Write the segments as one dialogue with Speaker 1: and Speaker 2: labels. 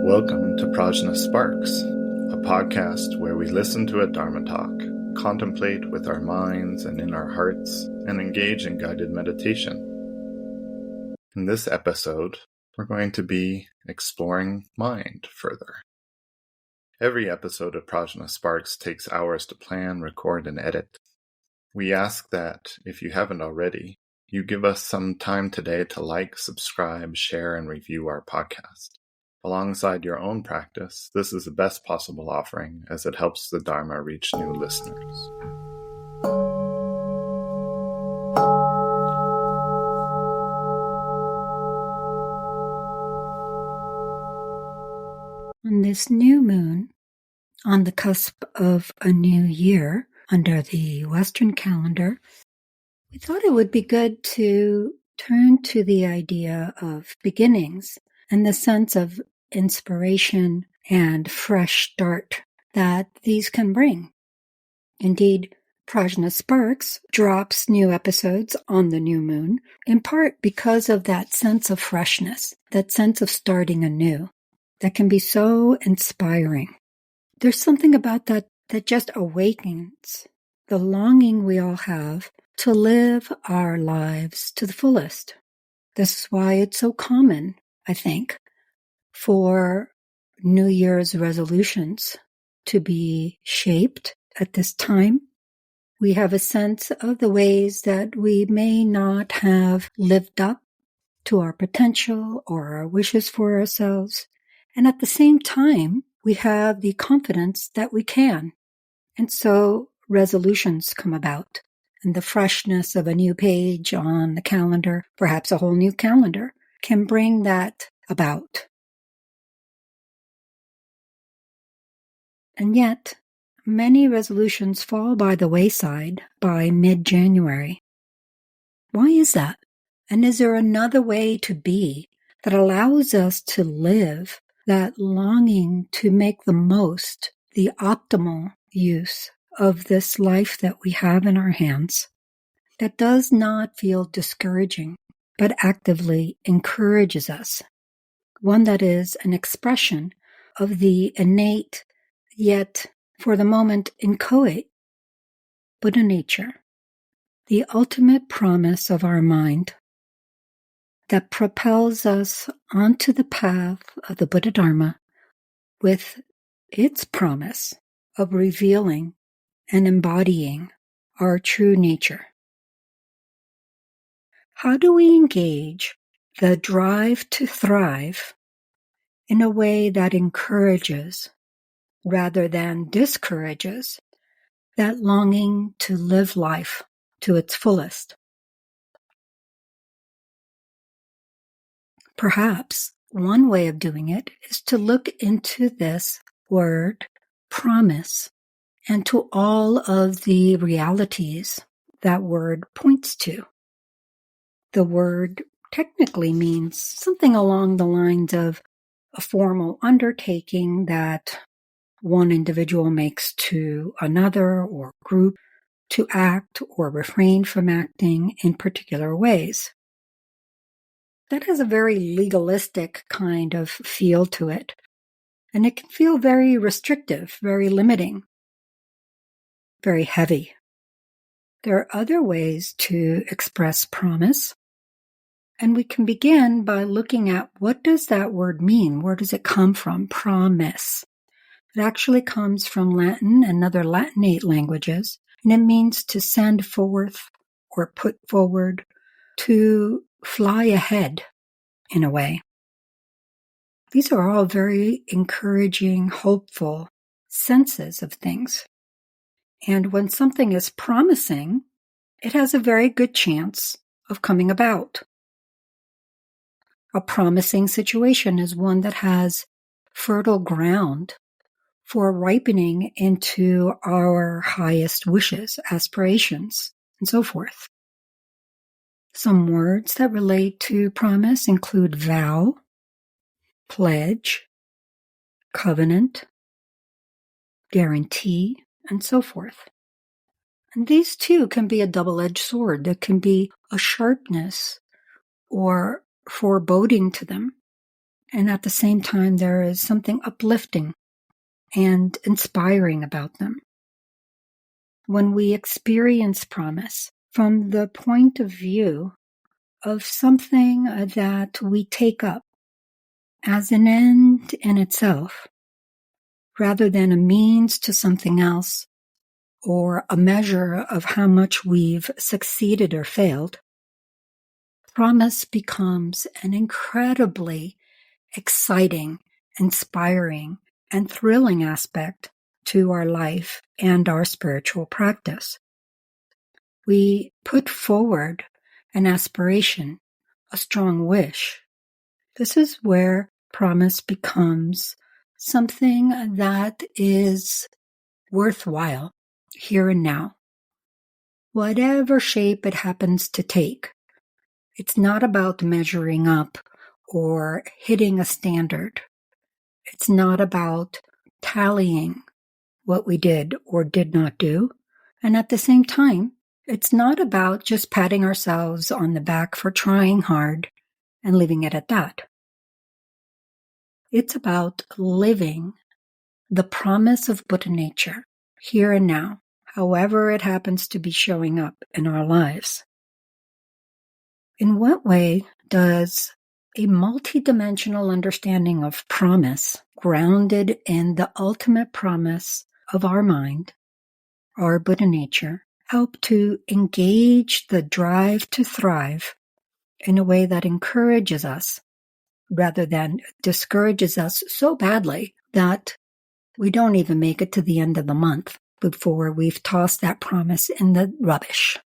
Speaker 1: Welcome to PRAJNA SPARKS, a podcast where we listen to a Dharma talk, contemplate with our minds and in our hearts, and engage in guided meditation. In this episode, we're going to be exploring mind further. Every episode of PRAJNA SPARKS takes hours to plan, record, and edit. We ask that, if you haven't already, you give us some time today to like, subscribe, share, and review our podcast. Alongside your own practice, this is the best possible offering as it helps the Dharma reach new listeners.
Speaker 2: On this new moon, on the cusp of a new year under the Western calendar, we thought it would be good to turn to the idea of beginnings and the sense of inspiration and fresh start that these can bring. Indeed, PRAJNA SPARKS drops new episodes on the new moon, in part because of that sense of freshness, that sense of starting anew, that can be so inspiring. There's something about that just awakens the longing we all have to live our lives to the fullest. This is why it's so common, I think, for New Year's resolutions to be shaped at this time. We have a sense of the ways that we may not have lived up to our potential or our wishes for ourselves. And at the same time, we have the confidence that we can. And so resolutions come about. And the freshness of a new page on the calendar, perhaps a whole new calendar, can bring that about. And yet, many resolutions fall by the wayside by mid-January. Why is that? And is there another way to be that allows us to live that longing to make the most, the optimal use of this life that we have in our hands, that does not feel discouraging, but actively encourages us? One that is an expression of the innate, yet for the moment inchoate Buddha nature, the ultimate promise of our mind that propels us onto the path of the Buddha Dharma with its promise of revealing and embodying our true nature. How do we engage the drive to thrive in a way that encourages rather than discourages that longing to live life to its fullest? Perhaps one way of doing it is to look into this word, promise, and to all of the realities that word points to. The word technically means something along the lines of a formal undertaking that one individual makes to another or group to act or refrain from acting in particular ways. That has a very legalistic kind of feel to it, and it can feel very restrictive, very limiting, very heavy. There are other ways to express promise, and we can begin by looking at what does that word mean? Where does it come from? Promise. It actually comes from Latin and other Latinate languages, and it means to send forth or put forward, to fly ahead in a way. These are all very encouraging, hopeful senses of things. And when something is promising, it has a very good chance of coming about. A promising situation is one that has fertile ground for ripening into our highest wishes, aspirations, and so forth. Some words that relate to promise include vow, pledge, covenant, guarantee, and so forth. And these too can be a double-edged sword. There can be a sharpness or foreboding to them. And at the same time, there is something uplifting and inspiring about them. When we experience promise from the point of view of something that we take up as an end in itself, rather than a means to something else or a measure of how much we've succeeded or failed, promise becomes an incredibly exciting, inspiring, and thrilling aspect to our life and our spiritual practice. We put forward an aspiration, a strong wish. This is where promise becomes something that is worthwhile here and now. Whatever shape it happens to take, it's not about measuring up or hitting a standard. It's not about tallying what we did or did not do. And at the same time, it's not about just patting ourselves on the back for trying hard and leaving it at that. It's about living the promise of Buddha nature here and now, however it happens to be showing up in our lives. In what way does a multidimensional understanding of promise, grounded in the ultimate promise of our mind, our Buddha nature, help to engage the drive to thrive in a way that encourages us rather than discourages us so badly that we don't even make it to the end of the month before we've tossed that promise in the rubbish?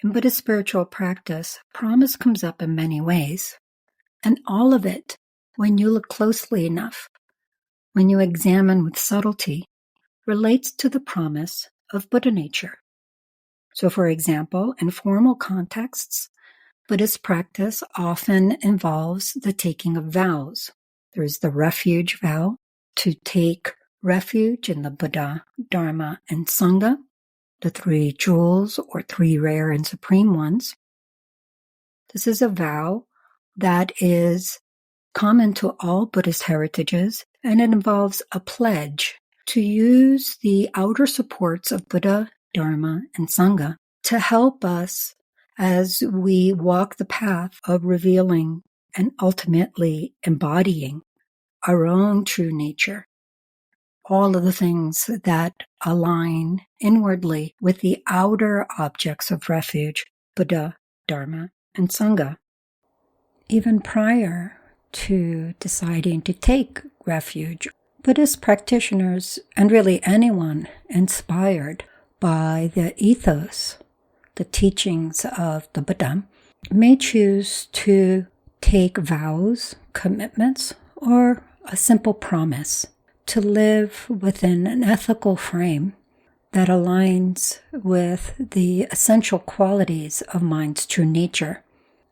Speaker 2: In Buddhist spiritual practice, promise comes up in many ways. And all of it, when you look closely enough, when you examine with subtlety, relates to the promise of Buddha nature. So, for example, in formal contexts, Buddhist practice often involves the taking of vows. There is the refuge vow, to take refuge in the Buddha, Dharma, and Sangha, the three jewels or three rare and supreme ones. This is a vow that is common to all Buddhist heritages, and it involves a pledge to use the outer supports of Buddha, Dharma, and Sangha to help us as we walk the path of revealing and ultimately embodying our own true nature. All of the things that align inwardly with the outer objects of refuge, Buddha, Dharma, and Sangha. Even prior to deciding to take refuge, Buddhist practitioners, and really anyone inspired by the ethos, the teachings of the Buddha, may choose to take vows, commitments, or a simple promise to live within an ethical frame that aligns with the essential qualities of mind's true nature: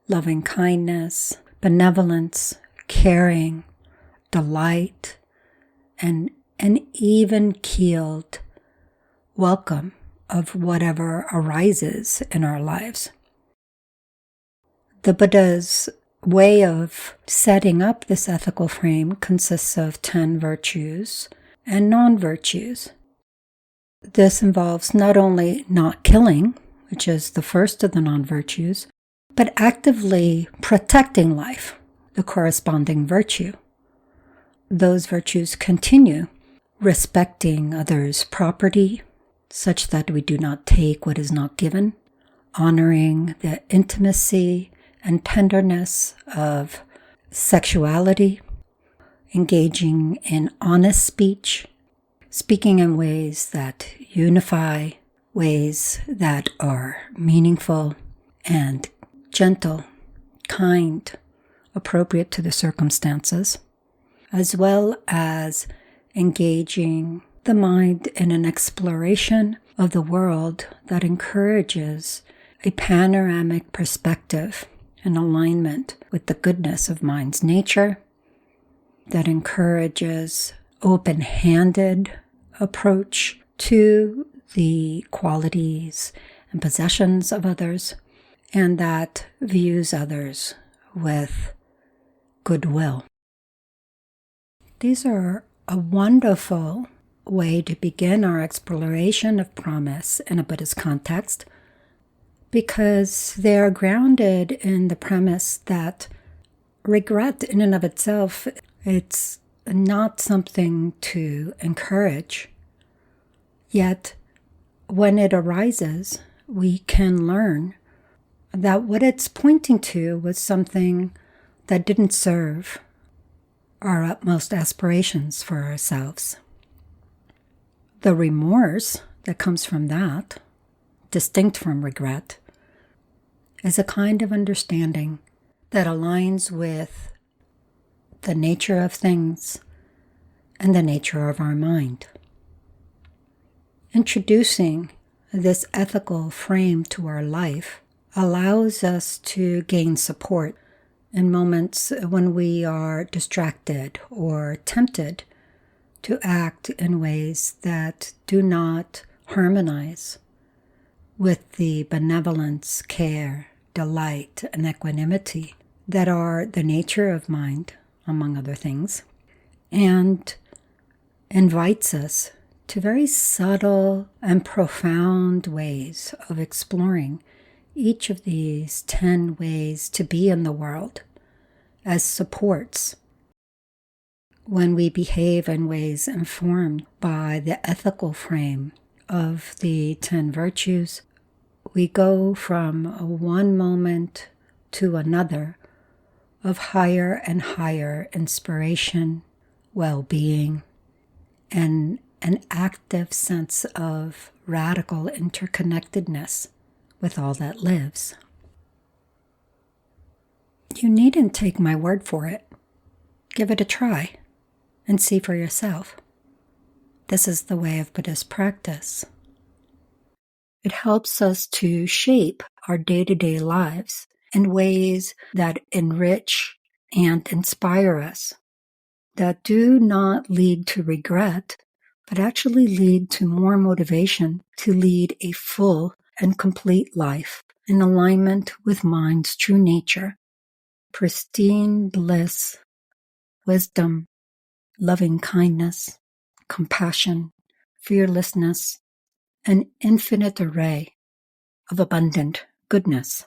Speaker 2: loving kindness, benevolence, caring, delight, and an even-keeled welcome of whatever arises in our lives. The Buddha's way of setting up this ethical frame consists of 10 virtues and non-virtues. This involves not only not killing, which is the first of the non-virtues, but actively protecting life, the corresponding virtue. Those virtues continue respecting others' property, such that we do not take what is not given, honoring the intimacy and tenderness of sexuality, engaging in honest speech, speaking in ways that unify, ways that are meaningful and gentle, kind, appropriate to the circumstances, as well as engaging the mind in an exploration of the world that encourages a panoramic perspective in alignment with the goodness of mind's nature, that encourages open-handed approach to the qualities and possessions of others, and that views others with goodwill. These are a wonderful way to begin our exploration of promise in a Buddhist context, because they are grounded in the premise that regret in and of itself, it's not something to encourage. Yet, when it arises, we can learn that what it's pointing to was something that didn't serve our utmost aspirations for ourselves. The remorse that comes from that, distinct from regret, is a kind of understanding that aligns with the nature of things and the nature of our mind. Introducing this ethical frame to our life allows us to gain support in moments when we are distracted or tempted to act in ways that do not harmonize with the benevolence, care, delight, and equanimity that are the nature of mind, among other things, and invites us to very subtle and profound ways of exploring each of these 10 ways to be in the world as supports. When we behave in ways informed by the ethical frame of the 10 virtues, we go from one moment to another of higher and higher inspiration, well-being, and an active sense of radical interconnectedness with all that lives. You needn't take my word for it. Give it a try and see for yourself. This is the way of Buddhist practice. It helps us to shape our day-to-day lives in ways that enrich and inspire us, that do not lead to regret, but actually lead to more motivation to lead a full and complete life in alignment with mind's true nature, pristine bliss, wisdom, loving kindness, compassion, fearlessness, an infinite array of abundant goodness.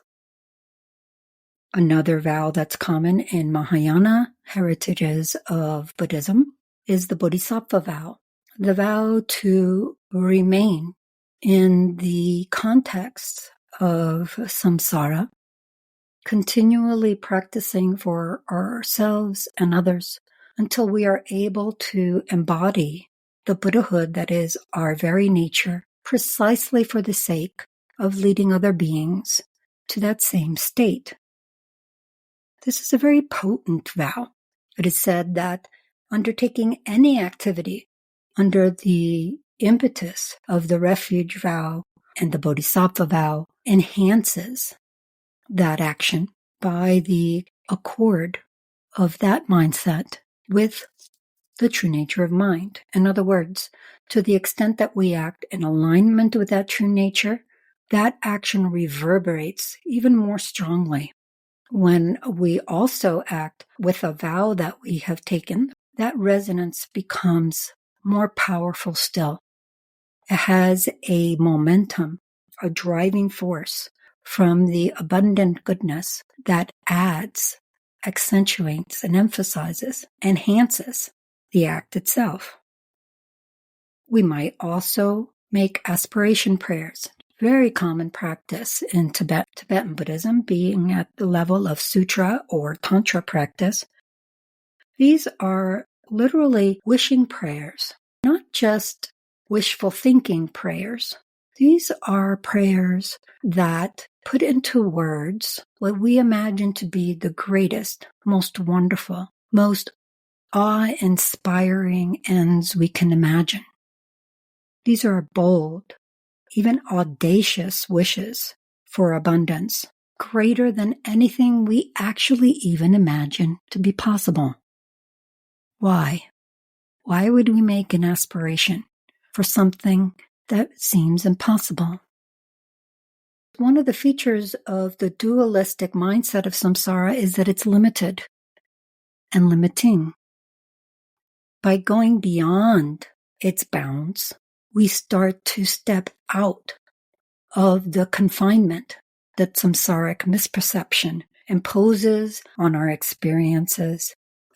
Speaker 2: Another vow that's common in Mahayana heritages of Buddhism is the Bodhisattva vow, the vow to remain in the context of samsara, continually practicing for ourselves and others until we are able to embody the Buddhahood that is our very nature, precisely for the sake of leading other beings to that same state. This is a very potent vow. It is said that undertaking any activity under the impetus of the refuge vow and the bodhisattva vow enhances that action by the accord of that mindset with the true nature of mind. In other words, to the extent that we act in alignment with that true nature, that action reverberates even more strongly. When we also act with a vow that we have taken, that resonance becomes more powerful still. It has a momentum, a driving force from the abundant goodness that adds, accentuates, and emphasizes, enhances the act itself. We might also make aspiration prayers. Very common practice in Tibetan Buddhism, being at the level of sutra or tantra practice. These are literally wishing prayers, not just wishful thinking prayers. These are prayers that put into words what we imagine to be the greatest, most wonderful, most awe-inspiring ends we can imagine. These are bold, even audacious wishes for abundance, greater than anything we actually even imagine to be possible. Why? Why would we make an aspiration for something that seems impossible? One of the features of the dualistic mindset of samsara is that it's limited. and limiting. By going beyond its bounds, we start to step out of the confinement that samsaric misperception imposes on our experiences,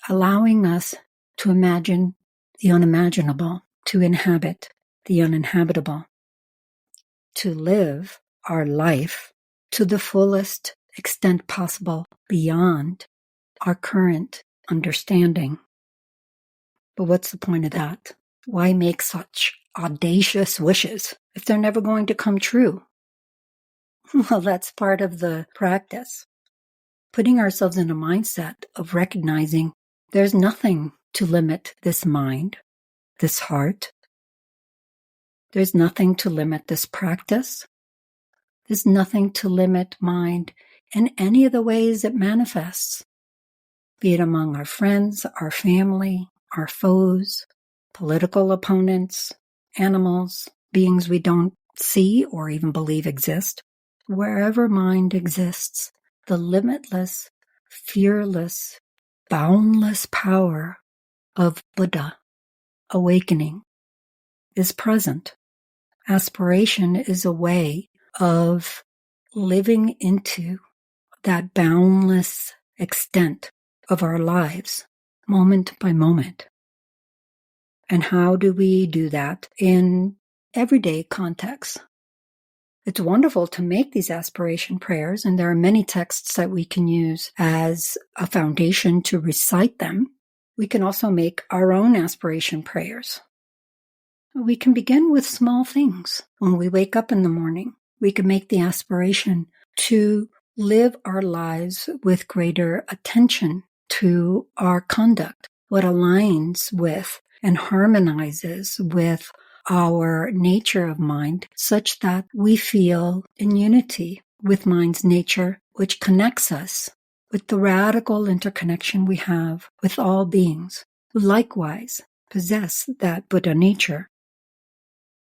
Speaker 2: allowing us to imagine the unimaginable, to inhabit the uninhabitable, to live our life to the fullest extent possible beyond our current understanding. But what's the point of that? Why make such audacious wishes if they're never going to come true? Well, that's part of the practice. Putting ourselves in a mindset of recognizing there's nothing to limit this mind, this heart. There's nothing to limit this practice. There's nothing to limit mind in any of the ways it manifests, be it among our friends, our family, our foes, political opponents, animals, beings we don't see or even believe exist. Wherever mind exists, the limitless, fearless, boundless power of Buddha, awakening, is present. Aspiration is a way of living into that boundless extent of our lives, moment by moment. And how do we do that in everyday contexts? It's wonderful to make these aspiration prayers, and there are many texts that we can use as a foundation to recite them. We can also make our own aspiration prayers. We can begin with small things. When we wake up in the morning, we can make the aspiration to live our lives with greater attention to our conduct, what aligns with and harmonizes with our nature of mind, such that we feel in unity with mind's nature, which connects us with the radical interconnection we have with all beings who likewise possess that Buddha nature.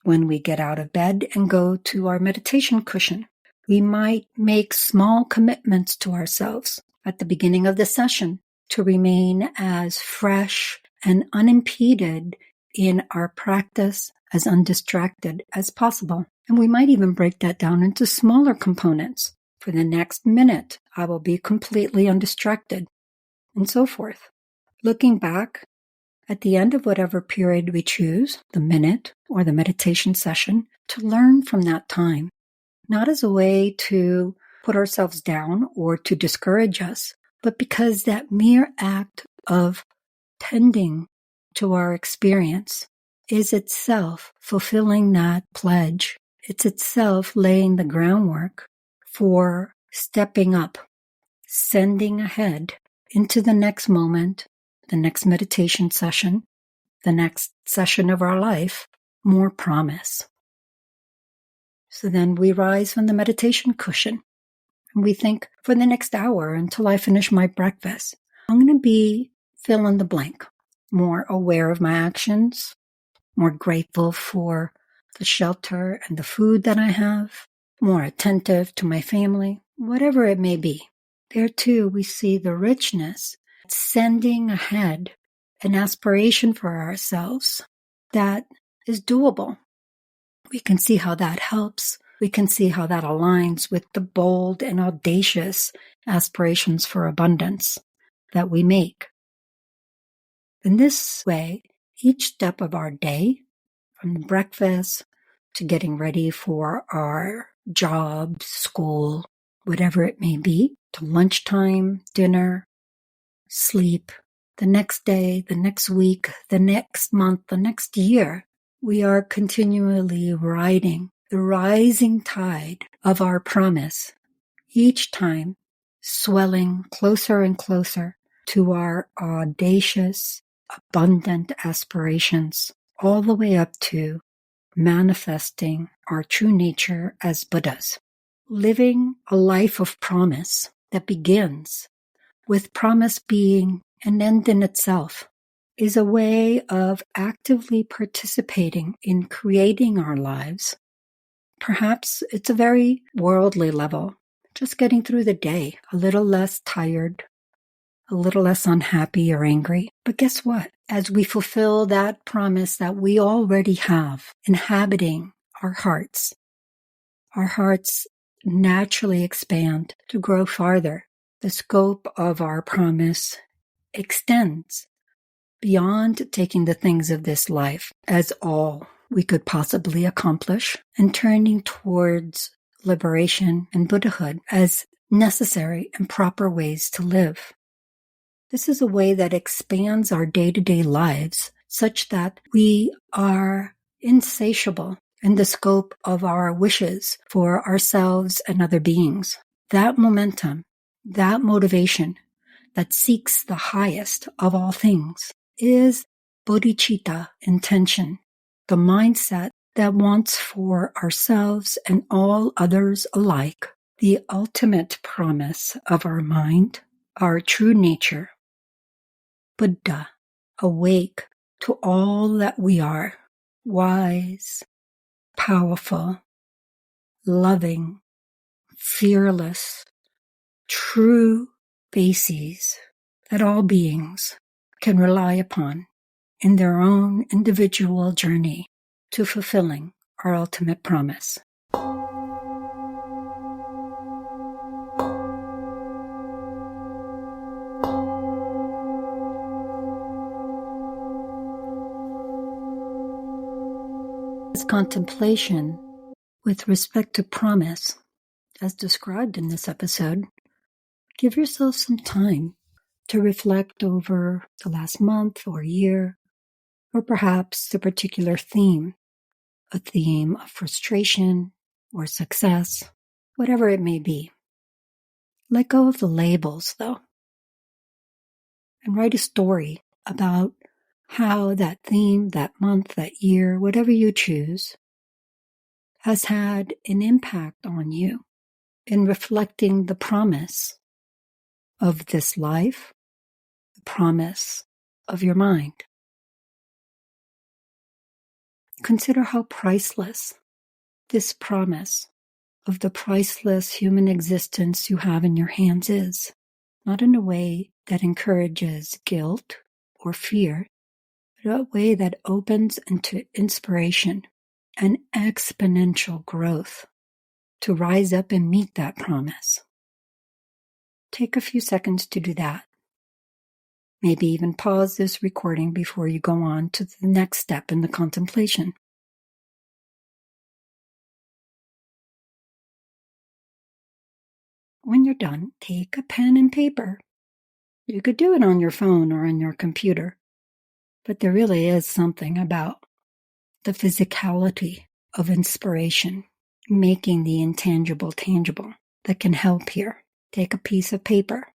Speaker 2: When we get out of bed and go to our meditation cushion, we might make small commitments to ourselves at the beginning of the session to remain as fresh and unimpeded in our practice, as undistracted as possible. And we might even break that down into smaller components. For the next minute, I will be completely undistracted, and so forth. Looking back at the end of whatever period we choose, the minute or the meditation session, to learn from that time, not as a way to put ourselves down or to discourage us, but because that mere act of tending to our experience is itself fulfilling that pledge. It's itself laying the groundwork for stepping up, sending ahead into the next moment, the next meditation session, the next session of our life, more promise. So then we rise from the meditation cushion and we think, for the next hour until I finish my breakfast, I'm going to be fill in the blank, more aware of my actions, more grateful for the shelter and the food that I have, more attentive to my family, whatever it may be. There too, we see the richness, sending ahead an aspiration for ourselves that is doable. We can see how that helps. We can see how that aligns with the bold and audacious aspirations for abundance that we make. In this way, each step of our day, from breakfast to getting ready for our job, school, whatever it may be, to lunchtime, dinner, sleep, the next day, the next week, the next month, the next year, we are continually riding the rising tide of our promise, each time swelling closer and closer to our audacious, abundant aspirations, all the way up to manifesting our true nature as Buddhas. Living a life of promise that begins with promise being an end in itself is a way of actively participating in creating our lives. Perhaps it's a very worldly level, just getting through the day, a little less tired, a little less unhappy or angry. But guess what? As we fulfill that promise that we already have inhabiting our hearts naturally expand to grow farther. The scope of our promise extends beyond taking the things of this life as all we could possibly accomplish and turning towards liberation and Buddhahood as necessary and proper ways to live. This is a way that expands our day-to-day lives such that we are insatiable in the scope of our wishes for ourselves and other beings. That momentum, that motivation that seeks the highest of all things is bodhicitta intention, the mindset that wants for ourselves and all others alike the ultimate promise of our mind, our true nature, Buddha, awake to all that we are, wise, powerful, loving, fearless, true bases that all beings can rely upon in their own individual journey to fulfilling our ultimate promise. This contemplation with respect to promise, as described in this episode, give yourself some time to reflect over the last month or year, or perhaps a particular theme, a theme of frustration or success, whatever it may be. Let go of the labels, though, and write a story about how that theme, that month, that year, whatever you choose, has had an impact on you in reflecting the promise of this life, the promise of your mind. Consider how priceless this promise of the priceless human existence you have in your hands is, not in a way that encourages guilt or fear, but a way that opens into inspiration and exponential growth to rise up and meet that promise. Take a few seconds to do that. Maybe even pause this recording before you go on to the next step in the contemplation. When you're done, take a pen and paper. You could do it on your phone or on your computer, but there really is something about the physicality of inspiration, making the intangible tangible, that can help here. Take a piece of paper,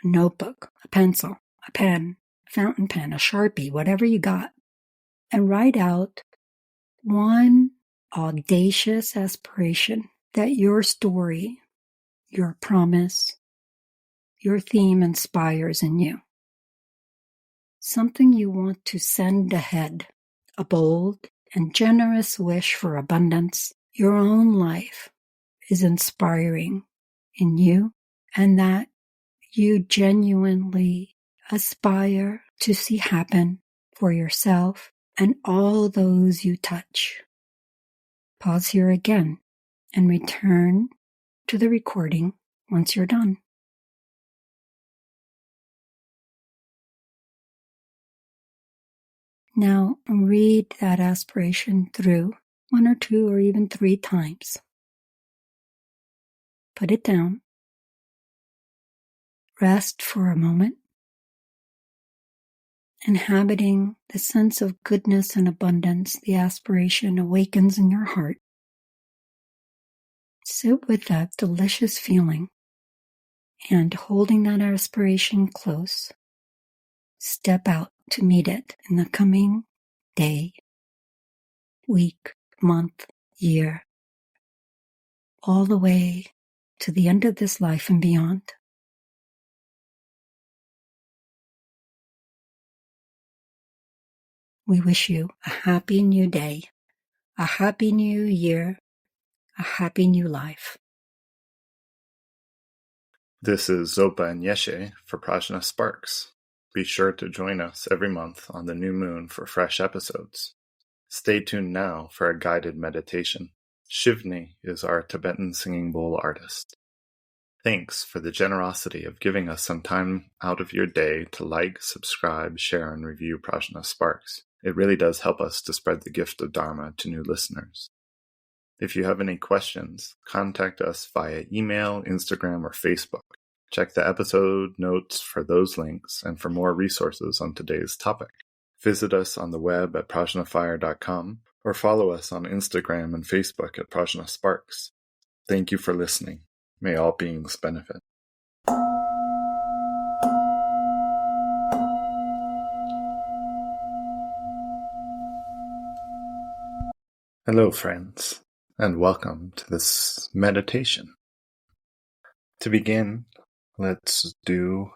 Speaker 2: a notebook, a pencil, a pen, a fountain pen, a Sharpie, whatever you got, and write out one audacious aspiration that your story, your promise, your theme inspires in you. Something you want to send ahead, a bold and generous wish for abundance, your own life is inspiring in you, and that you genuinely aspire to see happen for yourself and all those you touch. Pause here again and return to the recording once you're done. Now read that aspiration through 1 or 2 or even 3 times. Put it down. Rest for a moment, inhabiting the sense of goodness and abundance the aspiration awakens in your heart. Sit with that delicious feeling and holding that aspiration close, step out to meet it in the coming day, week, month, year, all the way to the end of this life and beyond. We wish you a happy new day, a happy new year, a happy new life.
Speaker 1: This is Zopa and Yeshe for PRAJNA SPARKS. Be sure to join us every month on the new moon for fresh episodes. Stay tuned now for a guided meditation. Shivnee is our Tibetan singing bowl artist. Thanks for the generosity of giving us some time out of your day to like, subscribe, share, and review PRAJNA SPARKS. It really does help us to spread the gift of Dharma to new listeners. If you have any questions, contact us via email, Instagram, or Facebook. Check the episode notes for those links and for more resources on today's topic. Visit us on the web at prajnafire.com or follow us on Instagram and Facebook at PRAJNA SPARKS. Thank you for listening. May all beings benefit. Hello, friends, and welcome to this meditation. To begin, let's do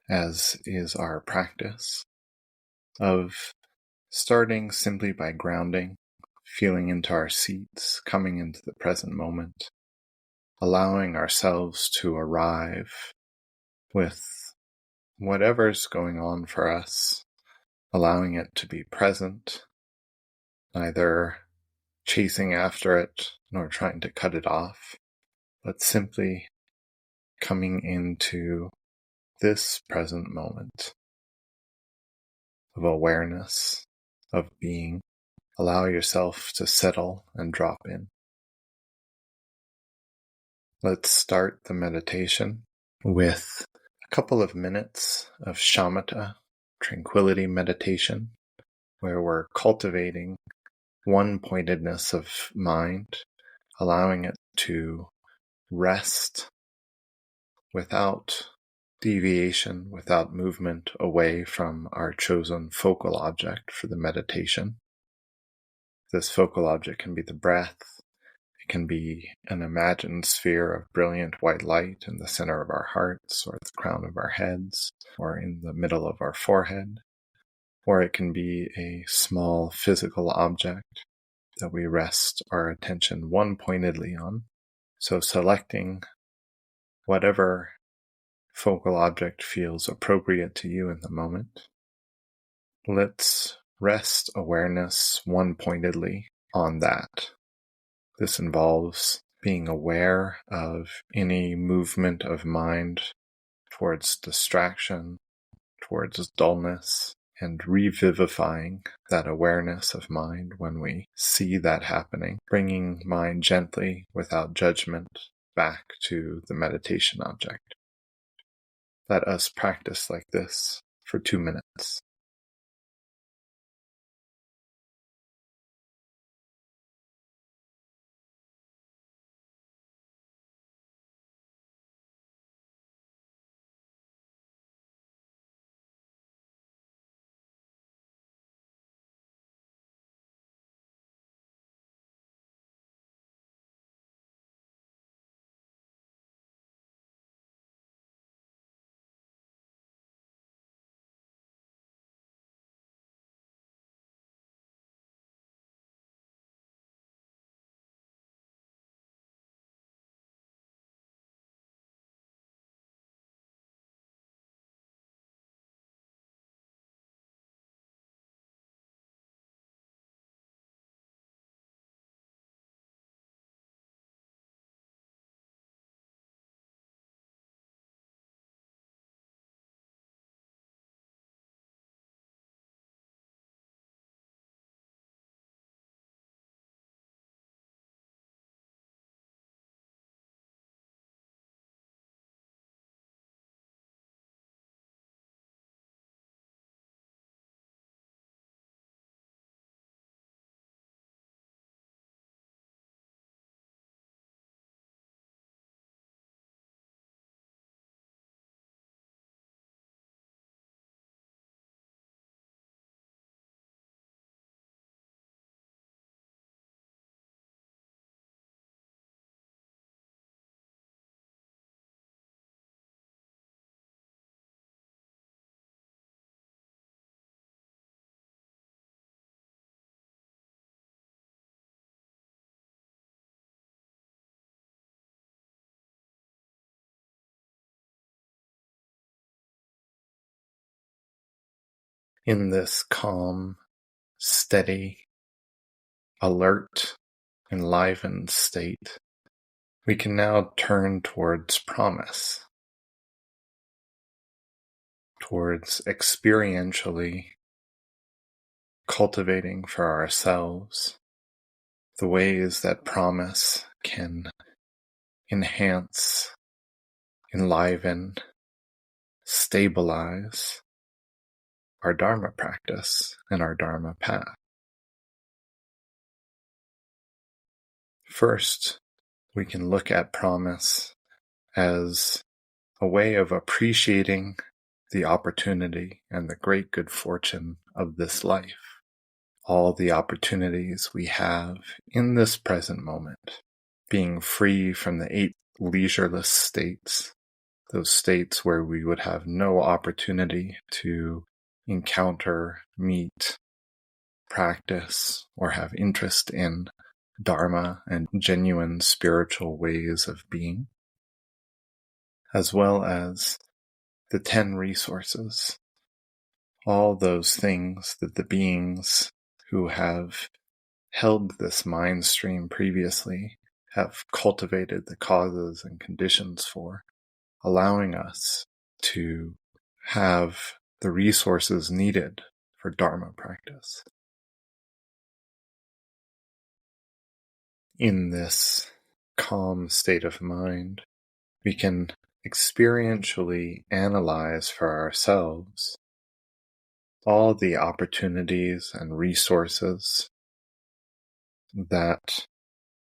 Speaker 1: as is our practice of starting simply by grounding, feeling into our seats, coming into the present moment, allowing ourselves to arrive with whatever's going on for us, allowing it to be present, neither chasing after it nor trying to cut it off, but simply coming into this present moment of awareness, of being. Allow yourself to settle and drop in. Let's start the meditation with a couple of minutes of shamatha, tranquility meditation, where we're cultivating one-pointedness of mind, allowing it to rest without deviation, without movement away from our chosen focal object for the meditation. This focal object can be the breath. It can be an imagined sphere of brilliant white light in the center of our hearts, or the crown of our heads, or in the middle of our forehead. Or it can be a small physical object that we rest our attention one-pointedly on. So selecting whatever focal object feels appropriate to you in the moment. Let's rest awareness one-pointedly on that. This involves being aware of any movement of mind towards distraction, towards dullness, and revivifying that awareness of mind when we see that happening, bringing mind gently, without judgment, back to the meditation object. Let us practice like this for 2 minutes. In this calm, steady, alert, enlivened state, we can now turn towards promise, towards experientially cultivating for ourselves the ways that promise can enhance, enliven, stabilize our Dharma practice and our Dharma path. First, we can look at promise as a way of appreciating the opportunity and the great good fortune of this life. All the opportunities we have in this present moment, being free from the 8 leisureless states, those states where we would have no opportunity to encounter, meet, practice, or have interest in Dharma and genuine spiritual ways of being, as well as the 10 resources, all those things that the beings who have held this mind stream previously have cultivated the causes and conditions for, allowing us to have the resources needed for Dharma practice. In this calm state of mind, we can experientially analyze for ourselves all the opportunities and resources that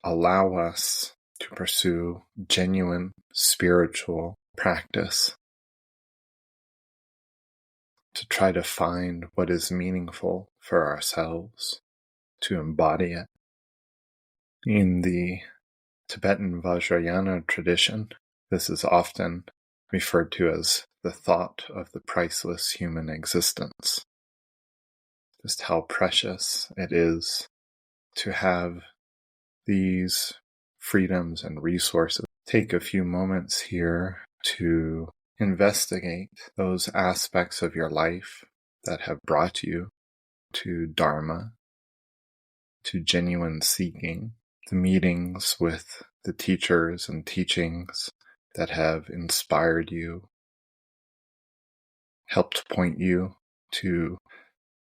Speaker 1: allow us to pursue genuine spiritual practice, to try to find what is meaningful for ourselves, to embody it. In the Tibetan Vajrayana tradition, this is often referred to as the thought of the priceless human existence. Just how precious it is to have these freedoms and resources. Take a few moments here to investigate those aspects of your life that have brought you to Dharma, to genuine seeking, the meetings with the teachers and teachings that have inspired you, helped point you to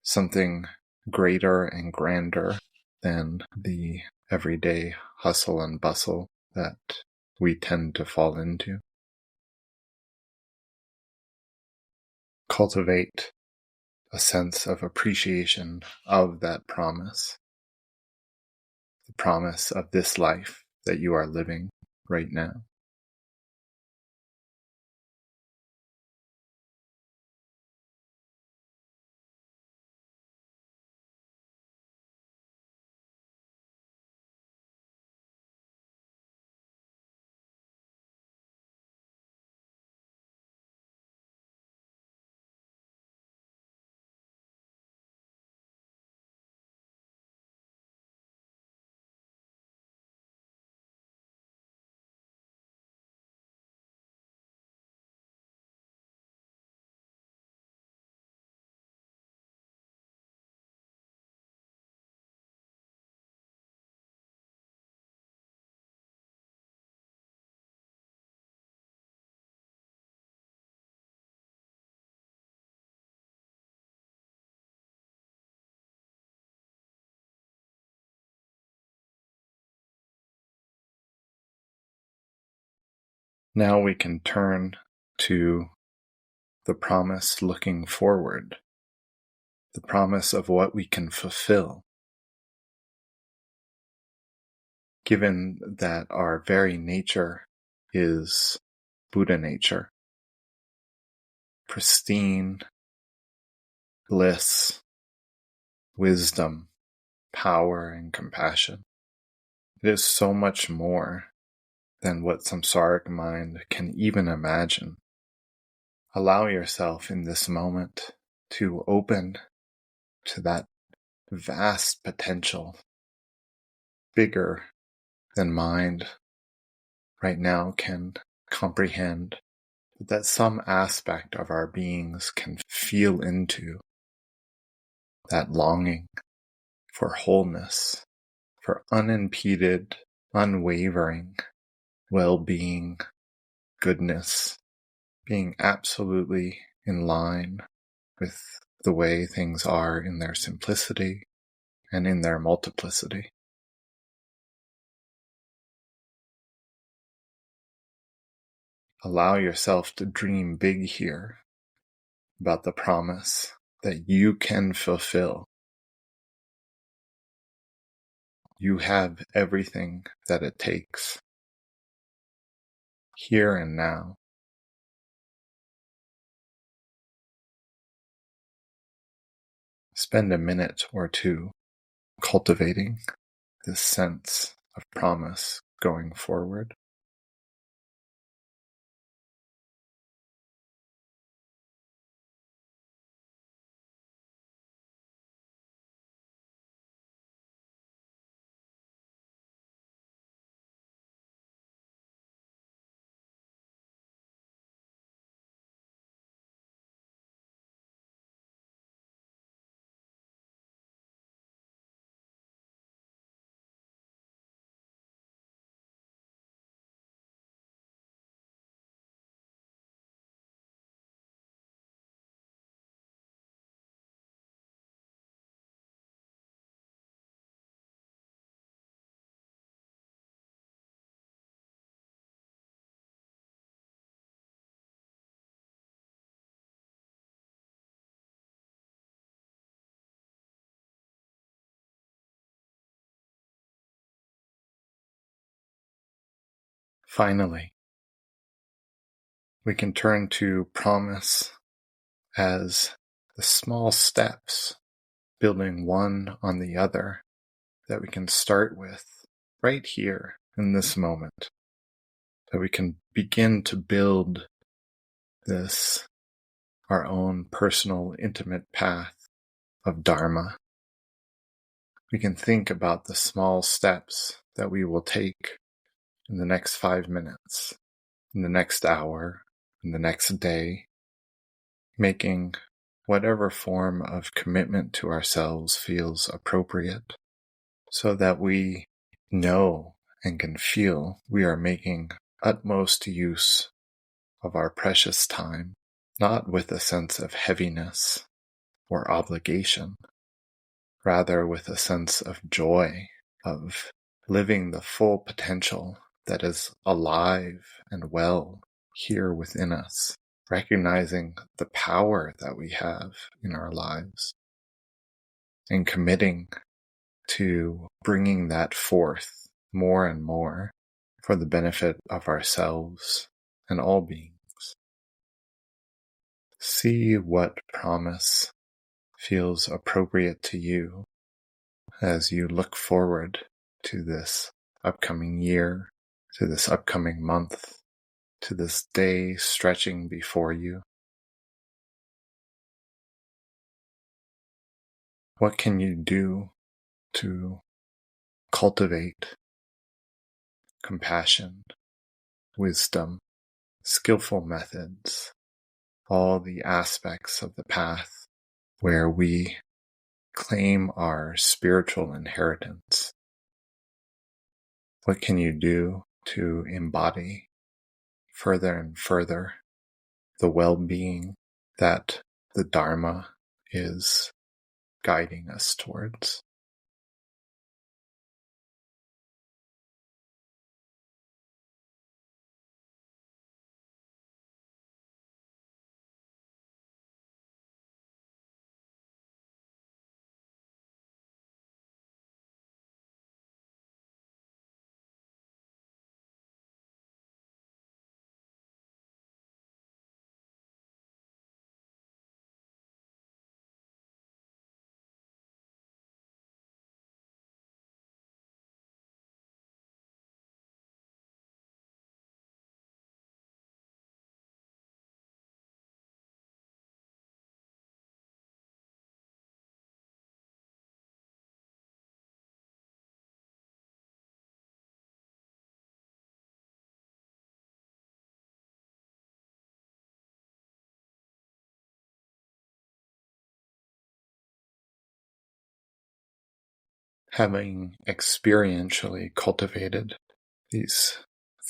Speaker 1: something greater and grander than the everyday hustle and bustle that we tend to fall into. Cultivate a sense of appreciation of that promise, the promise of this life that you are living right now. Now we can turn to the promise looking forward, the promise of what we can fulfill. Given that our very nature is Buddha nature, pristine bliss, wisdom, power, and compassion, it is so much more than what samsaric mind can even imagine. Allow yourself in this moment to open to that vast potential, bigger than mind right now can comprehend, but that some aspect of our beings can feel into. that longing for wholeness, for unimpeded, unwavering well-being, goodness, being absolutely in line with the way things are in their simplicity and in their multiplicity. Allow yourself to dream big here about the promise that you can fulfill. You have everything that it takes, here and now. Spend a minute or two cultivating this sense of promise going forward. Finally, we can turn to promise as the small steps, building one on the other, that we can start with right here in this moment, that we can begin to build this, our own personal, intimate path of Dharma. We can think about the small steps that we will take in the next 5 minutes, in the next hour, in the next day, making whatever form of commitment to ourselves feels appropriate, so that we know and can feel we are making utmost use of our precious time, not with a sense of heaviness or obligation, rather with a sense of joy, of living the full potential that is alive and well here within us, recognizing the power that we have in our lives and committing to bringing that forth more and more for the benefit of ourselves and all beings. See what promise feels appropriate to you as you look forward to this upcoming year, to this upcoming month, to this day stretching before you. What can you do to cultivate compassion, wisdom, skillful methods, all the aspects of the path where we claim our spiritual inheritance? What can you do to embody further and further the well-being that the Dharma is guiding us towards? having experientially cultivated these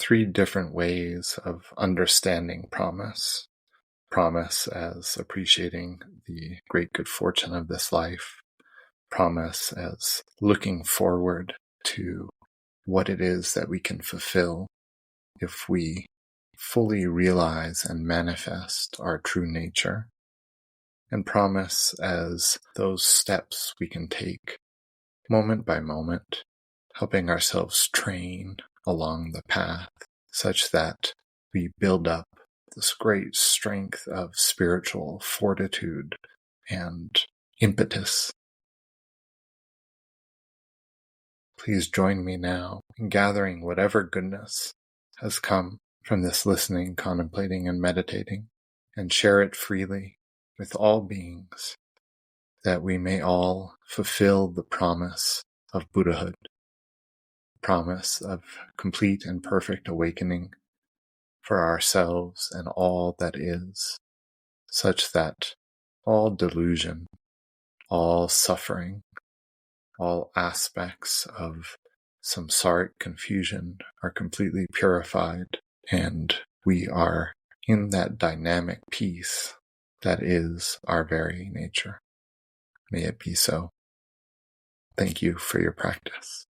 Speaker 1: 3 different ways of understanding promise. Promise as appreciating the great good fortune of this life. Promise as looking forward to what it is that we can fulfill if we fully realize and manifest our true nature. And promise as those steps we can take moment by moment, helping ourselves train along the path such that we build up this great strength of spiritual fortitude and impetus. Please join me now in gathering whatever goodness has come from this listening, contemplating, and meditating, and share it freely with all beings, that we may all fulfill the promise of Buddhahood, promise of complete and perfect awakening for ourselves and all that is, such that all delusion, all suffering, all aspects of samsaric confusion are completely purified, and we are in that dynamic peace that is our very nature. May it be so. Thank you for your practice.